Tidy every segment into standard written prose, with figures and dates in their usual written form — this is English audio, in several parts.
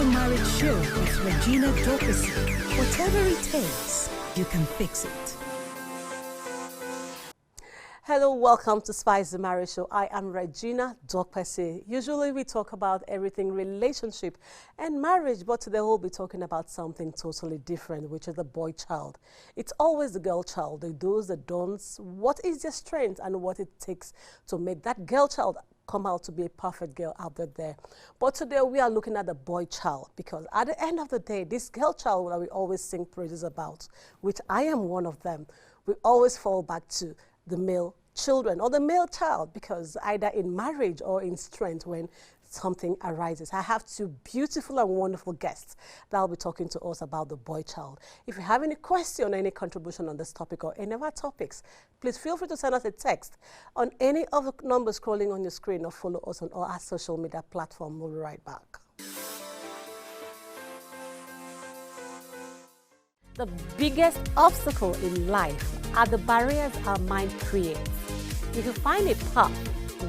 the Marriage Show with Regina Dorcas. Whatever it takes, you can fix it. Hello, welcome to Spice the Marriage Show. I am Regina Dokpese. Usually we talk about everything relationship and marriage, but today we'll be talking about something totally different, which is the boy child. It's always the girl child, the do's, the don'ts, what is their strength and what it takes to make that girl child come out to be a perfect girl out there. But today we are looking at the boy child, because at the end of the day, this girl child that we always sing praises about, which I am one of them, we always fall back to the male children or the male child, because either in marriage or in strength when something arises. I have two beautiful and wonderful guests that will be talking to us about the boy child. If you have any question or any contribution on this topic or any of our topics, please feel free to send us a text on any of the numbers scrolling on your screen or follow us on all our social media platforms. We'll be right back. The biggest obstacle in life are the barriers our mind creates. If you find a path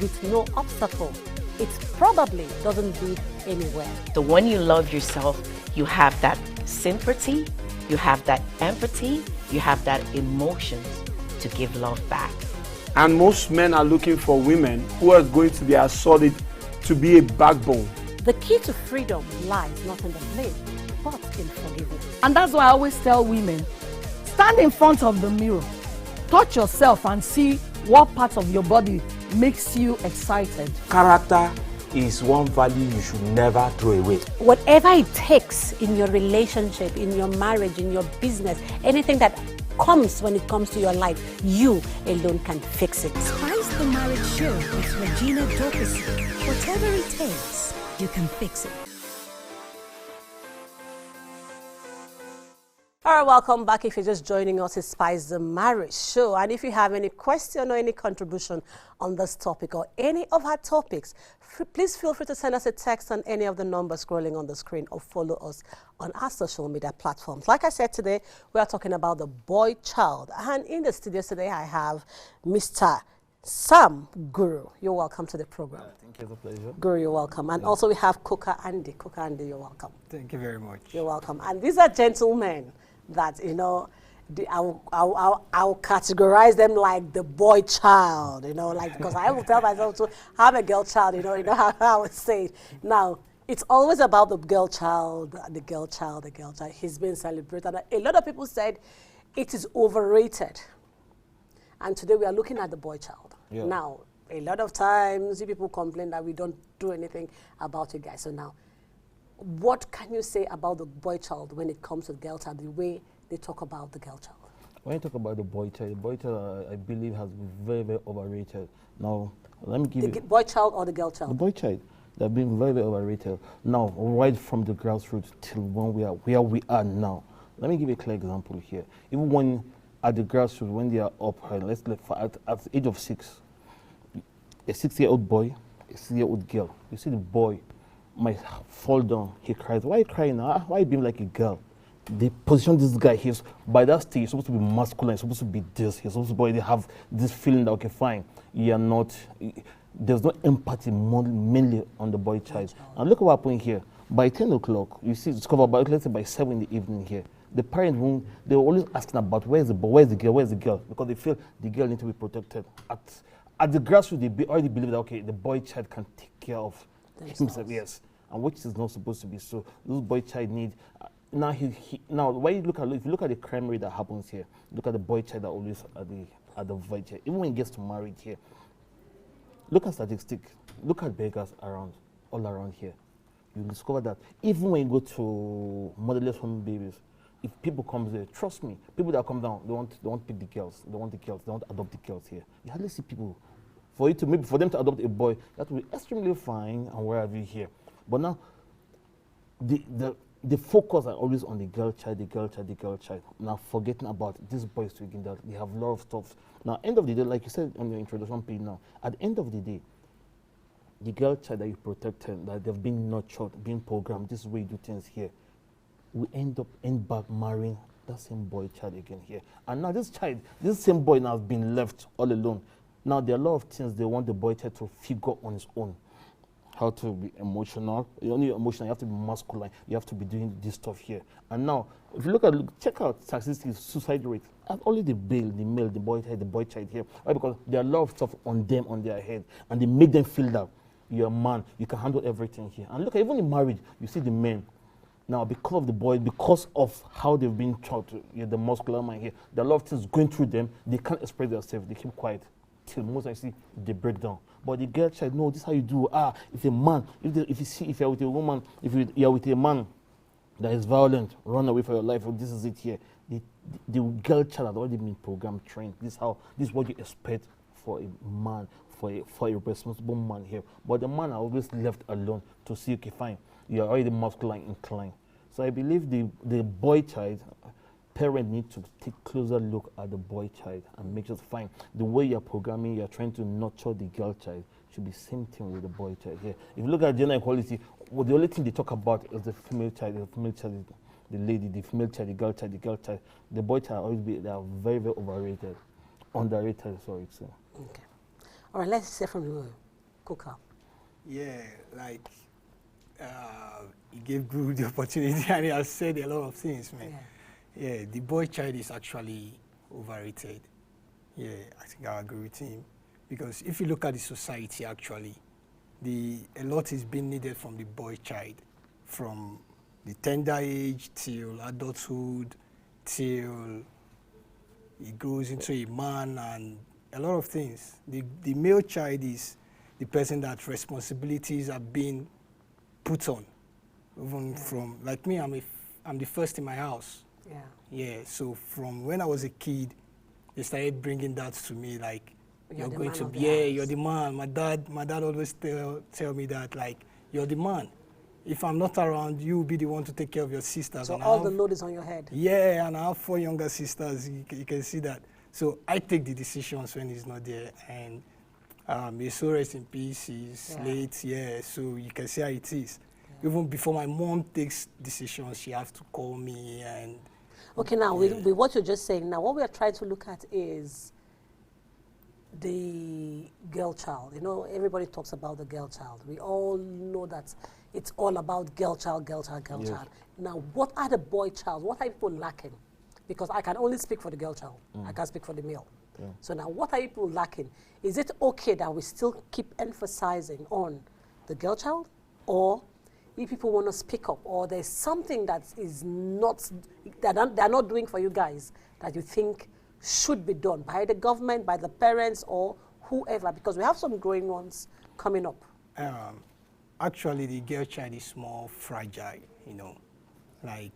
with no obstacle, it probably doesn't lead anywhere. The when you love yourself, you have that sympathy, you have that empathy, you have that emotions to give love back. And most men are looking for women who are going to be as solid to be a backbone. The key to freedom lies not in the blame, but in forgiveness. And that's why I always tell women, stand in front of the mirror, touch yourself and see what part of your body makes you excited. Character is one value you should never throw away. Whatever it takes in your relationship, in your marriage, in your business, anything that comes when it comes to your life, you alone can fix it. Spice the Marriage Show with Regina Dorcas. Whatever it takes, you can fix it. All right, welcome back. If you're just joining us, it's Spice the Marriage Show. And if you have any question or any contribution on this topic or any of our topics, please feel free to send us a text on any of the numbers scrolling on the screen or follow us on our social media platforms. Like I said, today we are talking about the boy child. And in the studio today, I have Mr. Sam Guru. You're welcome to the program. Thank you, it's a pleasure. Guru, you're welcome. And also we have Kuka Andy. Kuka Andy, you're welcome. Thank you very much. You're welcome. And these are gentlemen that, you know, I'll categorize them like the boy child, you know, like, because I will tell myself to have a girl child, you know how I would say it. Now, it's always about the girl child, the girl child, the girl child. He's been celebrated. A lot of people said it is overrated. And today we are looking at the boy child. Yeah. Now, a lot of times people complain that we don't do anything about it, guys. So now, what can you say about the boy child when it comes to girl child, the way they talk about the girl child? When you talk about the boy child, I believe has been very, very overrated. Now, let me give you... The boy child or the girl child? The boy child. They've been very, very overrated. Now, right from the grassroots till when where we are now. Let me give you a clear example here. Even when at the grassroots, when they are up, let's at the age of 6, a 6-year-old boy, a 6-year-old girl, you see the boy might fall down, he cries. Why are you crying now? Why are you being like a girl? They position this guy, he's by that stage, he's supposed to be masculine, he's supposed to be this, he's supposed to already have this feeling that, okay, fine, you are not, there's no empathy mainly on the boy child. And look at what happened here. By 10 o'clock, you see, it's covered by, let's say by 7 in the evening here. The parent room, they were always asking about where's the boy, where's the girl, where's the girl? Because they feel the girl needs to be protected. At the grassroots, they already believe that, okay, the boy child can take care of himself, yes, and which is not supposed to be so. This boy child need now now when you look at if you look at the crime rate that happens here, look at the boy child that always at the void here. Even when he gets to married here, look at statistics. Look at beggars all around here. You discover that even when you go to motherless home babies, if people come there, trust me, people that come down, they want pick the girls, they want adopt the girls here. You hardly see people. For them to adopt a boy, that will be extremely fine and where have you here. But now, the focus are always on the girl child, the girl child, the girl child. Now forgetting about these boys to begin that they have a lot of stuff. Now, end of the day, like you said on your introduction page now, at the end of the day, the girl child that you protected, that they've been nurtured, being programmed, this is where you do things here, we end back marrying that same boy child again here. And now this same boy now has been left all alone. Now there are a lot of things they want the boy child to figure on his own. how to be emotional. You're only emotional, you have to be masculine, you have to be doing this stuff here. And now, if you check out statistics, suicide rate, only the male, the boy child here. Why? Because there are a lot of stuff on them, on their head, and they make them feel that you're a man, you can handle everything here. And look, even in marriage, you see the men. Now, because of the boy, because of how they've been taught, the muscular man here, there are a lot of things going through them, they can't express themselves, they keep quiet. Till most I see they break down. But the girl child, no, this is how you do. If a man, if you're with a woman, if you're with a man that is violent, run away for your life. This is it here. The girl child has already been programmed, trained. This is what you expect for a man, for a responsible man here. But the man are always left alone to see, okay, fine, you're already masculine inclined. So I believe the boy child parent need to take closer look at the boy child and make sure fine. The way you're programming, you're trying to nurture the girl child should be same thing with the boy child here. If you look at gender equality, well, the only thing they talk about is the female child. The female child is the lady, the female child, the girl child, the girl child. The boy child they are very, very overrated, underrated. Sorry, so. Okay. All right. Let's hear from you, Kuka. Yeah, like he gave good the opportunity and he has said a lot of things, man. Yeah, the boy child is actually overrated. Yeah, I think I agree with him. Because if you look at the society, actually, a lot is being needed from the boy child, from the tender age till adulthood, till he grows into a man and a lot of things. The male child is the person that responsibilities are being put on. Even from, like me, I'm the first in my house. Yeah, so from when I was a kid, they started bringing that to me, like, you're going to be, you're the man. My dad always tell me that, like, you're the man. If I'm not around, you'll be the one to take care of your sisters. So all the load is on your head. Yeah, and I have 4 younger sisters, you can see that. So I take the decisions when he's not there, and his soul rest in peace, he's late, so you can see how it is. Even before my mom takes decisions, she has to call me and... Okay, now with what you're just saying, now what we are trying to look at is the girl child. You know, everybody talks about the girl child. We all know that it's all about girl child, girl child, girl child. Now, what are the boy child? What are people lacking? Because I can only speak for the girl child. I can't speak for the male. So now, what are people lacking? Is it okay that we still keep emphasizing on the girl child? Or if people want to speak up, or there's something that is not, they're not doing for you guys, that you think should be done by the government, by the parents, or whoever, because we have some growing ones coming up. Actually, the girl child is more fragile, you know, like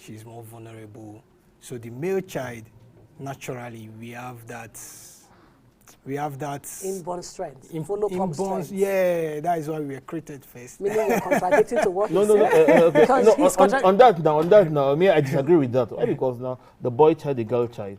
she's more vulnerable. So the male child, naturally, we have that inborn strength. Inborn, yeah, that is why we were created first. Meaning you're contradicting to what No, on that now, I disagree with that. Why? Because now the boy child, the girl child,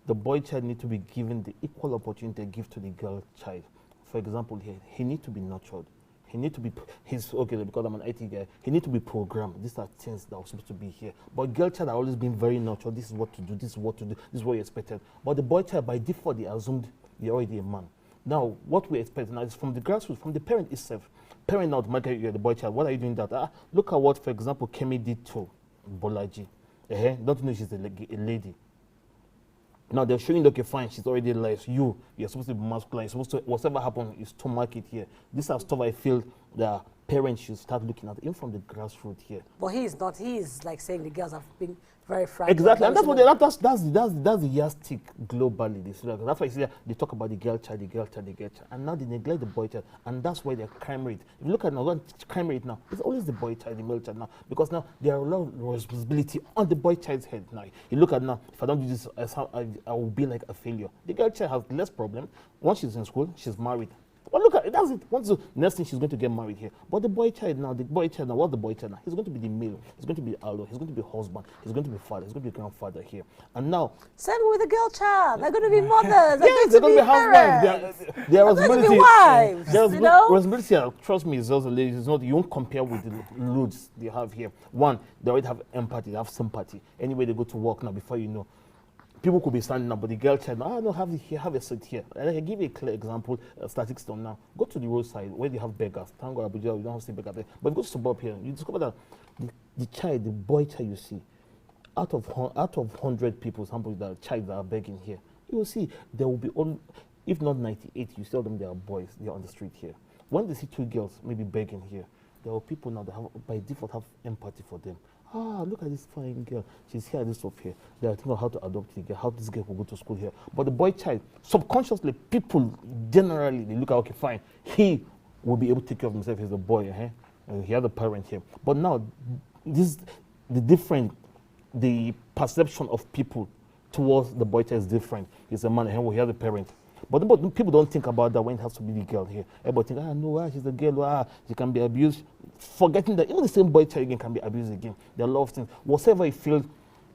the boy child need to be given the equal opportunity to give to the girl child. For example, here, he need to be nurtured. He need to be, okay, because I'm an IT guy, he need to be programmed. These are things that are supposed to be here. But girl child have always been very nurtured. This is what to do, this is what to do, this is what you expected. But the boy child, by default, they assumed you're already a man. Now, what we expect now is from the grassroots, from the parent itself. Parent now, automatically, you're the boy child. What are you doing that? Look at what, for example, Kemi did to Bolaji. Don't know she's a lady. Now they're showing, okay, fine, she's already like you're supposed to be masculine, you're supposed to, whatever happened is to mark it here. This are stuff I feel that parents should start looking at, even from the grassroots here. But he is not, he is like saying the girls have been very fragile. Exactly, and that's what that's the yardstick globally. That's why you see they talk about the girl child, the girl child, the girl child, and now they neglect the boy child, and that's why their crime rate. If you look at now, crime rate now, it's always the boy child, the male child now, because now there are a lot of responsibility on the boy child's head. Now you look at now, if I don't do this, I will be like a failure. The girl child has less problem. Once she's in school, she's married. But look at it, that's it. Once the next thing, she's going to get married here. But the boy child now, what's the boy child now? He's going to be the male. He's going to be the alo. He's going to be husband. He's going to be father. He's going to be grandfather here. And now, same with the girl child. They're going to be mothers. Yes, they're going to be husbands. Their responsibility. Wives. Their you know? responsibility. Trust me, it's also ladies. It's not. You won't compare with the loads they have here. One, they already have empathy. They have sympathy. Anyway, they go to work now. Before you know, people could be standing up, but the girl child, no, have it here, have a seat here. And I can give you a clear example, statistics on now. Go to the roadside where they have beggars. Thank God, Abuja, we don't have to see beggars there. But go to suburb here, you discover that the boy child you see, out of 100 people, somebody that child that are begging here, you will see there will be only, if not 98, you tell them they are boys, they are on the street here. When they see two girls maybe begging here, there are people now that have, by default have empathy for them. Ah, look at this fine girl. She's here, this stuff here. They are thinking of how to adopt the girl, how this girl will go to school here. But the boy child, subconsciously, people generally, they look at, okay, fine, he will be able to take care of himself. He's a boy, he has a parent here. But now, the perception of people towards the boy child is different. He's a man, he has a parent. But people don't think about that when it has to be the girl here. Everybody think, no, she's a girl, she can be abused. Forgetting that even the same boy child again can be abused again. There are a lot of things. Whatever you feel,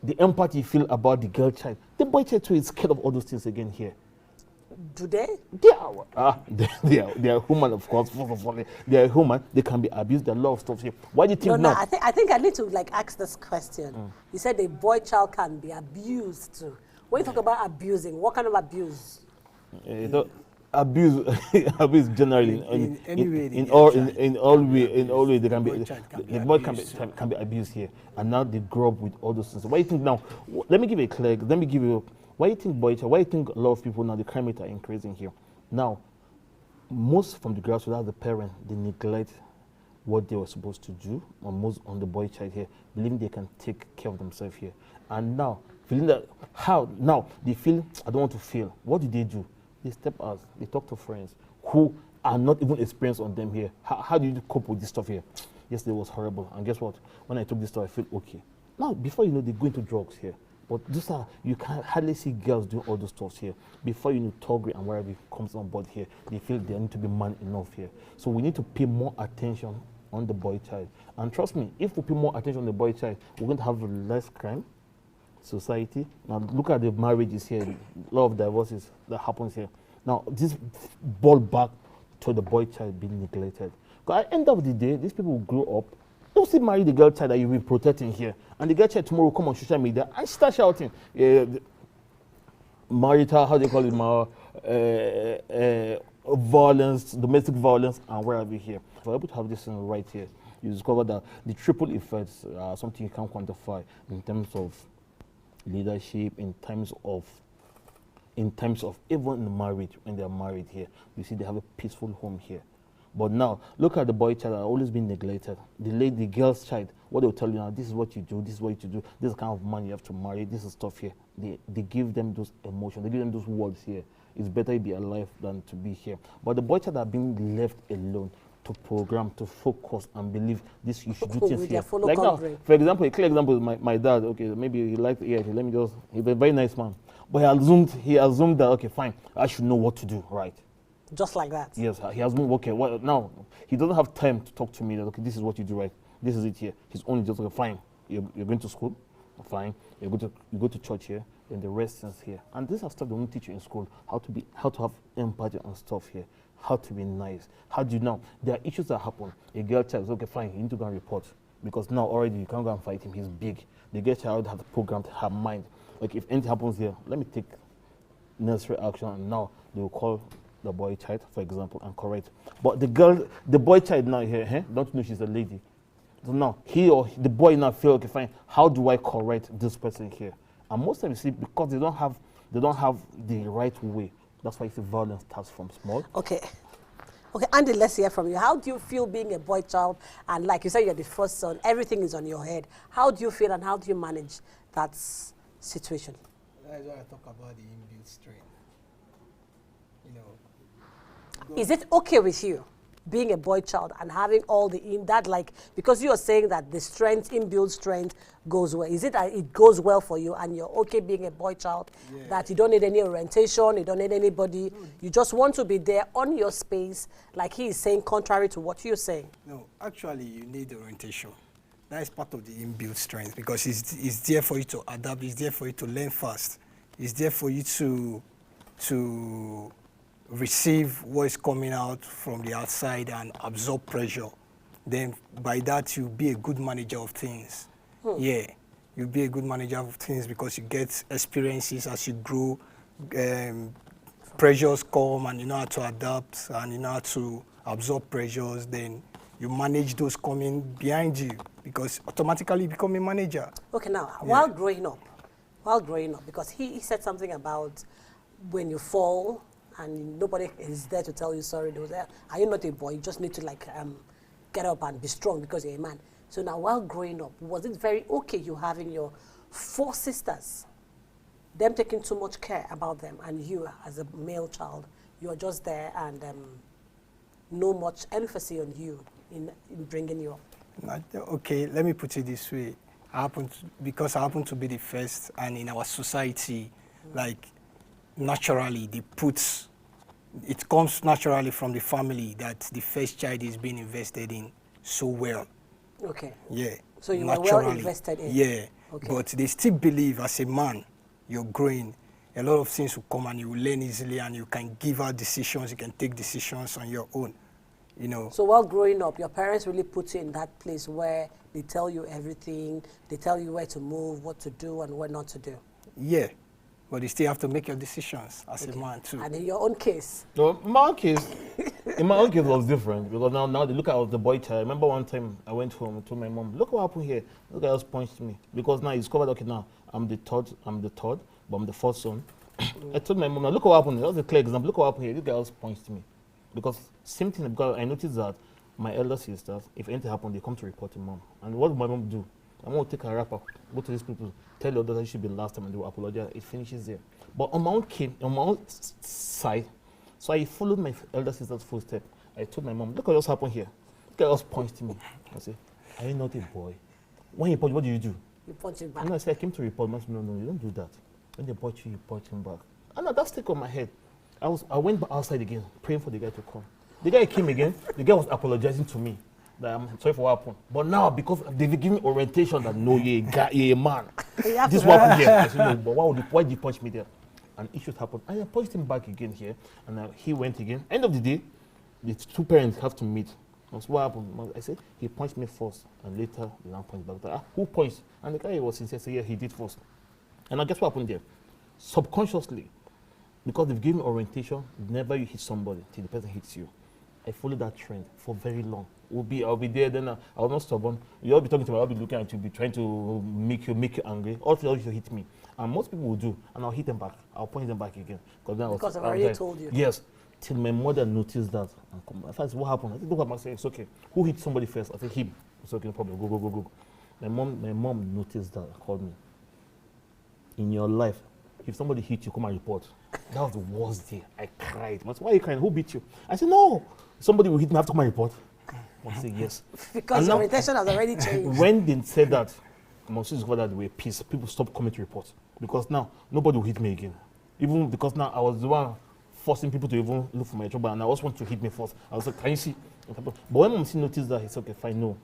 the empathy you feel about the girl child, the boy child too is scared of all those things again here. Do they? They are human, of course. First of all, they are human. They can be abused. There are a lot of stuff here. Why do you think now? I think I need to ask this question. You said a boy child can be abused too. When you talk about abusing, what kind of abuse? Abuse generally in all way they can be the boy can be abused here, and now they grow up with all those things. Why do you think now? Let me give you. Why do you think boy child? Why do you think a lot of people now the crime rate are increasing here? Now, most from the grassroots as the parent they neglect what they were supposed to do, or most on the boy child here, believing they can take care of themselves here, and now feeling that they feel I don't want to fail. What do? They step out, they talk to friends who are not even experienced on them here. How do you cope with this stuff here? Yesterday was horrible, and guess what? When I took this stuff, I feel okay. Now, before you know, they go into drugs here. But you can hardly see girls doing all those stuff here. Before you know, Togri and wherever comes on board here, they feel they need to be man enough here. So we need to pay more attention on the boy child. And trust me, if we pay more attention on the boy child, we're going to have less crime. Society. Now look at the marriages here, a lot of divorces that happens here. Now this ball back to the boy child being neglected. Because at the end of the day, these people will grow up, they'll still marry the girl child that you'll be protecting here. And the girl child tomorrow will come on social media and start shouting, marital, how do they call it, violence, domestic violence, and wherever here. If we're able to have this thing right here, you discover that the triple effects are something you can't quantify in terms of leadership, in terms of even in marriage, when they are married here, you see they have a peaceful home here. But now, look at the boy child that are always been neglected. The girl's child, what they'll tell you now, this is what you do, this is what you do, this is the kind of man you have to marry, this is stuff here. They give them those emotions, they give them those words here. It's better you be alive than to be here. But the boy child are being left alone to program, to focus and believe this you should do things here. Like now, for example, a clear example is my dad. Okay, maybe he likes he's a very nice man. But he assumed that, okay, fine, I should know what to do, right? Just like that? Yes, he assumed, okay, well, now, he doesn't have time to talk to me that, okay, this is what you do, right? This is it here. He's only just, okay, fine, you're going to school, fine, you go to church here, and the rest is here. And this is stuff they won't teach you in school, how to have empathy and stuff here. How to be nice. How do you know? There are issues that happen. A girl child is okay, fine, you need to go and report. Because now already you can't go and fight him, he's big. The girl child has programmed her mind. Like if anything happens here, let me take necessary action, and now they will call the boy child, for example, and correct. But the boy child now here, don't know she's a lady. So now he or the boy now feel, okay, fine, how do I correct this person here? And most times you see, because they don't have the right way. That's why the violence starts from small. Okay, Andy, let's hear from you. How do you feel being a boy child? And like you said, you're the first son. Everything is on your head. How do you feel and how do you manage that situation? That's why I talk about the inbuilt strength. Is it okay with you being a boy child and having all because you are saying that the inbuilt strength goes well. Is it that it goes well for you and you're okay being a boy child, that you don't need any orientation, you don't need anybody, you just want to be there on your space, like he is saying, contrary to what you're saying? No, actually you need orientation. That is part of the inbuilt strength, because it's there for you to adapt, it's there for you to learn fast, it's there for you to receive what is coming out from the outside and absorb pressure. Then by that, you'll be a good manager of things. Yeah. you'll be a good manager of things because you get experiences as you grow. Pressures come and you know how to adapt and you know how to absorb pressures. Then you manage those coming behind you because automatically you become a manager. Okay, now, while growing up, because he said something about when you fall and nobody is there to tell you sorry, are you not a boy? You just need to like get up and be strong because you're a man. So now, while growing up, was it very okay you having your 4 sisters, them taking too much care about them, and you as a male child, you're just there and no much emphasis on you in bringing you up? Okay, let me put it this way. Because I happen to be the first, and in our society, like naturally, it comes naturally from the family that the first child is being invested in so well. Okay. Yeah. So you were well invested in. Yeah. Okay. But they still believe as a man, you're growing, a lot of things will come and you will learn easily and you can give out decisions, you can take decisions on your own, you know. So while growing up, your parents really put you in that place where they tell you everything, they tell you where to move, what to do and what not to do. Yeah. But you still have to make your decisions as a man too. And in your own case? So in my own case it was different because now they look at the boy child. I remember one time I went home and told my mom, look what happened here. Look at us punched me. Because now he discovered, okay, now I'm the third, but I'm the fourth son. I told my mom, now look what happened. That was a clear example. Look what happened here. This guy else punched me. Because same thing, because I noticed that my elder sisters, if anything happened, they come to report to mom. And what would my mom do? I'm going to take a wrapper, go to these people, tell your daughter it should be the last time and they will apologize. It finishes there. But on my own side, so I followed my elder sister's footsteps. I told my mom, look at what's happened here. Look at what's punched me. I said, are you not a boy? When you punch, what do you do? You punch him back. And I said, I came to report. Mom said, no, you don't do that. When they punch you punch him back. And that stick on my head. I went outside again, praying for the guy to come. The guy came again. The guy was apologizing to me. That I'm sorry for what happened. But now, because they've given me orientation that no, you're a man. This is what happened here. I said, no, but why did you punch me there? And issues happened. And I punched him back again here. And he went again. End of the day, the 2 parents have to meet. That's what happened. I said, he punched me first. And later, the man punched back. Who punched? And the guy was sincere, said, yeah, he did first. And I guess what happened there? Subconsciously, because they've given me orientation, never you hit somebody till the person hits you. I followed that trend for very long. I'll be there, then I was not stubborn. You'll be talking to me, I'll be looking at you, be trying to make you angry. All you hit me. And most people will do, and I'll hit them back. I'll point them back again. Because I've already told you. Yes. Till my mother noticed that. I said, what happened? I said, look at myself, it's okay. Who hit somebody first? I said, him. It's okay, no problem. Go. My mom noticed that, called me. In your life, if somebody hit you, come and report. That was the worst day. I cried. I said, why are you crying? Who beat you? I said, no. Somebody will hit me, I have to come and report. I said, yes. Because your orientation has already changed. When they said that, my sister discovered that they were peace. People stopped coming to report. Because now, nobody will hit me again. Even because now I was the one forcing people to even look for my trouble, and I also want to hit me first. I was like, can you see? But when Mom noticed that, he said, okay, fine, no.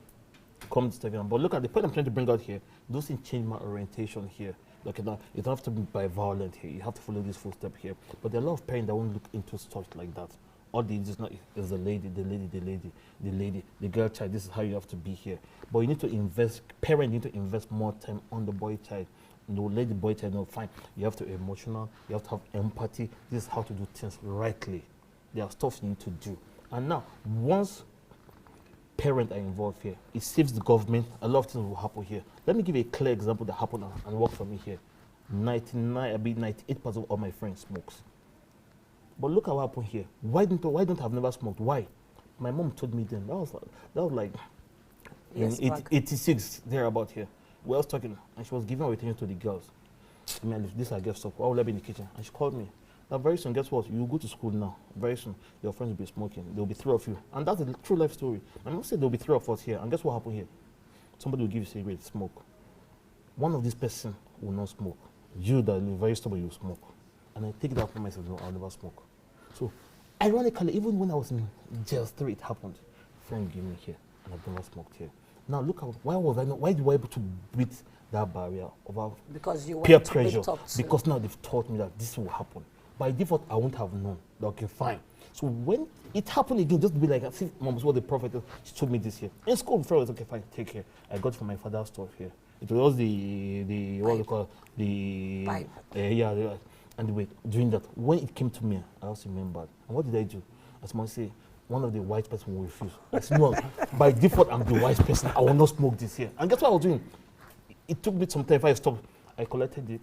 Come to Instagram. But look at the point I'm trying to bring out here. Those things change my orientation here. Like, now, you don't have to be by violent here. You have to follow this full step here. But there are a lot of parents that won't look into stuff like that. All they just know is the lady, the girl child. This is how you have to be here. But you need to invest. Parents need to invest more time on the boy child. No, let the boy child know. Fine. You have to be emotional. You have to have empathy. This is how to do things rightly. There are stuff you need to do. And now, once parents are involved here, it saves the government. A lot of things will happen here. Let me give you a clear example that happened and worked for me here. 98% of all my friends smokes. But look at what happened here. Why don't I have never smoked? Why? My mom told me then. That was like in 86, thereabout here. We were talking, and she was giving her attention to the girls. I mean, this I guess so. Why will I be in the kitchen? And she called me. Now very soon, guess what? You go to school now. Very soon, your friends will be smoking. There will be 3 of you. And that's a true life story. My mom said there will be 3 of us here. And guess what happened here? Somebody will give you a cigarette, smoke. One of these person will not smoke. You that are very stubborn, you smoke. And I take that for myself, no, I'll never smoke. So, ironically, even when I was in jail 3, it happened. Friend gave me here, and I've never smoked here. Now look at why were I able to beat that barrier of because you peer pressure? Because now they've taught me that this will happen. by default, I wouldn't have known. Okay, fine. So when it happened again, just be like, I think Mom was what the prophet she told me this year. In school, before I was okay, fine, take care. I got from my father's stuff here. It was the what we call the Pipe. Yeah. And wait, doing that, when it came to me, I also remembered. And what did I do? As mom say, one of the white person will refuse. I said, no, by default, I'm the wise person. I will not smoke this here. And guess what I was doing? It took me some time. If I stopped, I collected it,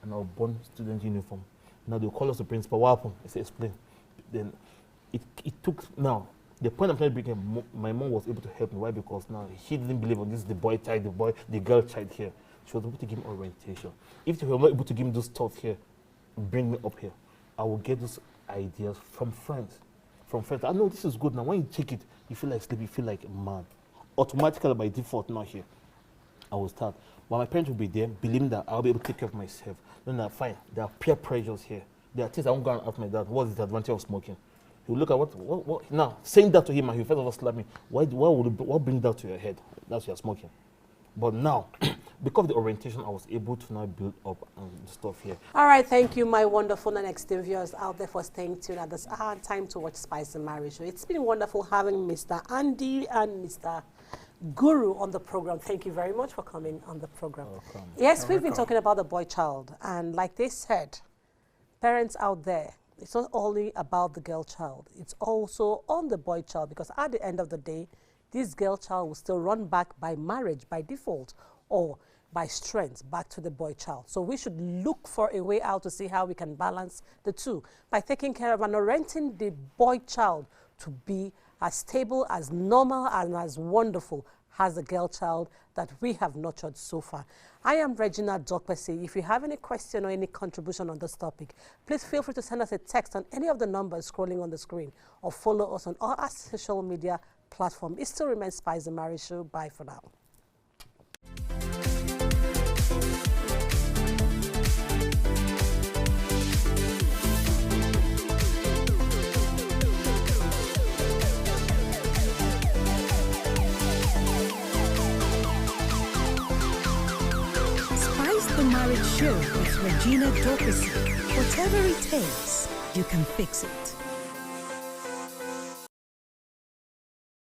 and I was born student uniform. Now they'll call us the principal. What happened? I said, explain. Then it took, now, the point I'm trying to bring in, my mom was able to help me. Why? Because now she didn't believe on this, the boy child, the girl child here. She was able to give me orientation. If she were not able to give me those stuff here, bring me up here, I will get those ideas from friends. From friends, I know this is good now. When you take it, you feel like sleep, you feel like a man. Automatically by default, not here. I will start. But my parents will be there, believing that I'll be able to take care of myself. Then I fine. There are peer pressures here. There are things I won't go and ask my dad. What is the advantage of smoking? He will look at what now, saying that to him, and he first of all slap me. What brings that to your head? That's you're smoking. But now, because of the orientation, I was able to now build up stuff here. All right, thank you, my wonderful and esteemed viewers out there for staying tuned at this hour time to watch Spice the Marriage Show. It's been wonderful having Mr. Andy and Mr. Guru on the program. Thank you very much for coming on the program. Welcome. Yes, we've been talking about the boy child, and like they said, parents out there, it's not only about the girl child, it's also on the boy child, because at the end of the day, this girl child will still run back by marriage, by default, or by strength back to the boy child. So we should look for a way out to see how we can balance the two by taking care of and orienting the boy child to be as stable, as normal, and as wonderful as the girl child that we have nurtured so far. I am Regina Dokpesi. If you have any question or any contribution on this topic, please feel free to send us a text on any of the numbers scrolling on the screen, or follow us on all our social media platforms. It still remains Spice the Marriage Show. Bye for now. The Marriage Show with Regina Dokpesi. Whatever it takes, you can fix it.